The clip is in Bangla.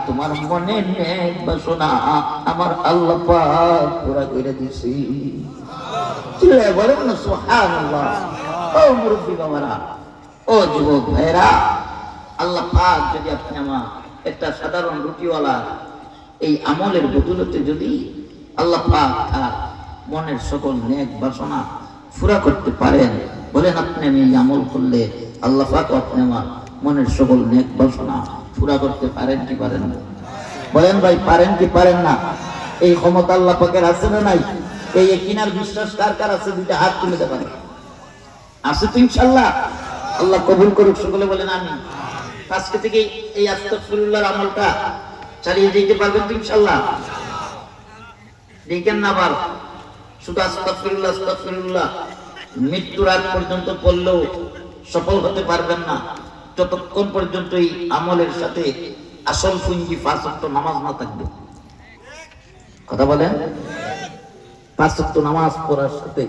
তোমার মনে নেক বাসনা আমার আল্লাহ পাক পুরা করে দিছি। চিল্লায় বলেন না সুবহানাল্লাহ। ও মুরব্বী বাবারা, ও যুবক ভাইরা, আল্লাহ পাক যদি আপনি আমার একটা সাধারণ রুটিওয়ালা এই আমলের বদৌলতে যদি আল্লাহ পাক তার মনের সকল নেক বাসনা পুরা করতে পারেন, বলেন আপনি আমি এই আমল করলে আল্লাহ পাক আপনি আমার মনের সকল নেক বাসনা পুরা করতে পারেন কি পারেন না? বলেন ভাই, পারেন কি পারেন না? এই ক্ষমতা আল্লাহ পাকের আছে না নাই? এই কিনার বিশ্বাস কার কার আছে? দুইটা হাত তুলে দেবেন। আছে তো ইনশাআল্লাহ? আল্লাহ কবুল করুক। সকলে বলেন আমিন। আজকে থেকে এই আস্তাগফিরুল্লাহর আমলটা চালিয়ে যেতে পারবেন তো ইনশাআল্লাহ? দেখেন না আবার শুধু আস্তাগফিরুল্লাহ আস্তাগফিরুল্লাহ মৃত্যুর আগ পর্যন্ত পড়লেও সফল হতে পারবেন না যতক্ষণ পর্যন্ত এই আমলের সাথে আসল পুঁজি 5 ওয়াক্ত নামাজ না থাকবে। কথা বলেন, 5 ওয়াক্ত নামাজ পড়ার সাথে